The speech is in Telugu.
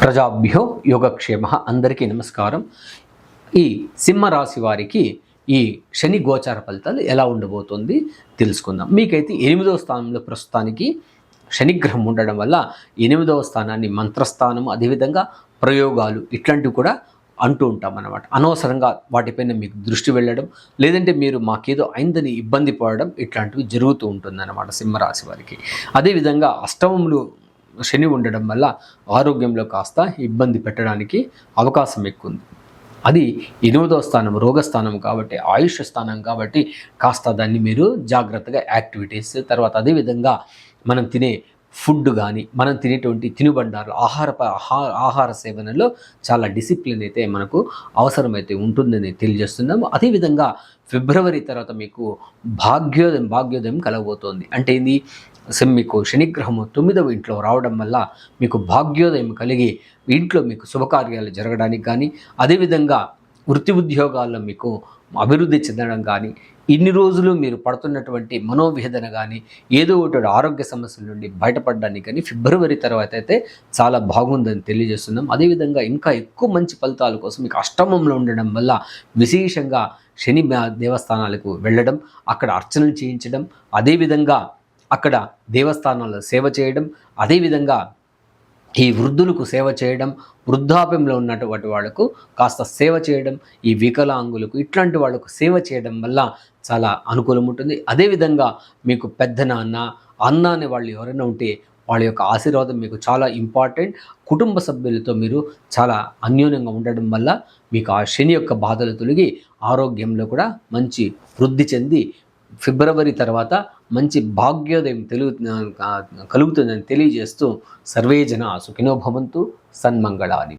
ప్రజాభ్యో యోగక్షేమ. అందరికీ నమస్కారం. ఈ సింహరాశి వారికి ఈ శని గోచార ఫలితాలు ఎలా ఉండబోతుంది తెలుసుకుందాం. మీకైతే 8వ స్థానంలో ప్రస్తుతానికి శనిగ్రహం ఉండడం వల్ల 8వ స్థానాన్ని మంత్రస్థానం, అదేవిధంగా ప్రయోగాలు ఇట్లాంటివి కూడా అంటూ ఉంటాం అన్నమాట. అనవసరంగా వాటిపైన మీకు దృష్టి వెళ్ళడం, లేదంటే మీరు మాకేదో అయిందని ఇబ్బంది పడడం ఇట్లాంటివి జరుగుతూ ఉంటుందన్నమాట సింహరాశి వారికి. అదేవిధంగా అష్టమంలో శని ఉండడం వల్ల ఆరోగ్యంలో కాస్త ఇబ్బంది పెట్టడానికి అవకాశం ఎక్కువ ఉంది. అది 8వ స్థానం రోగస్థానం కాబట్టి, ఆయుష్ స్థానం కాబట్టి కాస్త దాన్ని మీరు జాగ్రత్తగా యాక్టివిటీస్, తర్వాత అదేవిధంగా మనం తినే ఫుడ్ కానీ, మనం తినేటువంటి తినుబండారు ఆహార సేవనలో చాలా డిసిప్లిన్ అయితే మనకు అవసరమైతే ఉంటుందని తెలియజేస్తున్నాము. అదేవిధంగా ఫిబ్రవరి తర్వాత మీకు భాగ్యోదయం కలగబోతోంది. అంటే ఏంది, మీకు శనిగ్రహము 9వ ఇంట్లో రావడం వల్ల మీకు భాగ్యోదయం కలిగి ఇంట్లో మీకు శుభకార్యాలు జరగడానికి కానీ, అదేవిధంగా వృత్తి ఉద్యోగాల్లో మీకు అభివృద్ధి చెందడం కానీ, ఇన్ని రోజులు మీరు పడుతున్నటువంటి మనోవేదన కానీ, ఏదో ఒకటి ఆరోగ్య సమస్యల నుండి బయటపడడానికి కానీ ఫిబ్రవరి తర్వాత అయితే చాలా బాగుందని తెలియజేస్తున్నాం. అదేవిధంగా ఇంకా ఎక్కువ మంచి ఫలితాల కోసం మీకు అష్టమంలో ఉండడం వల్ల విశేషంగా శని దేవస్థానాలకు వెళ్ళడం, అక్కడ అర్చనలు చేయించడం, అదేవిధంగా అక్కడ దేవస్థానాల్లో సేవ చేయడం, అదేవిధంగా ఈ వృద్ధులకు సేవ చేయడం, వృద్ధాప్యంలో ఉన్నటువంటి వాళ్లకు కాస్త సేవ చేయడం, ఈ వికలాంగులకు ఇట్లాంటి వాళ్లకు సేవ చేయడం వల్ల చాలా అనుకూలం ఉంటుంది. అదేవిధంగా మీకు పెద్దనాన్న, అన్న అనే వాళ్ళు ఎవరైనా ఉంటే వాళ్ళ యొక్క ఆశీర్వాదం మీకు చాలా ఇంపార్టెంట్. కుటుంబ సభ్యులతో మీరు చాలా అన్యోన్యంగా ఉండడం వల్ల మీకు ఆ శని యొక్క బాధలు తొలగి ఆరోగ్యంలో కూడా మంచి వృద్ధి చెంది ఫిబ్రవరి తర్వాత మంచి భాగ్యోదయం కలుగుతుందని తెలియజేస్తూ సర్వే జనా సుఖినో భవంతు, సన్మంగళాని.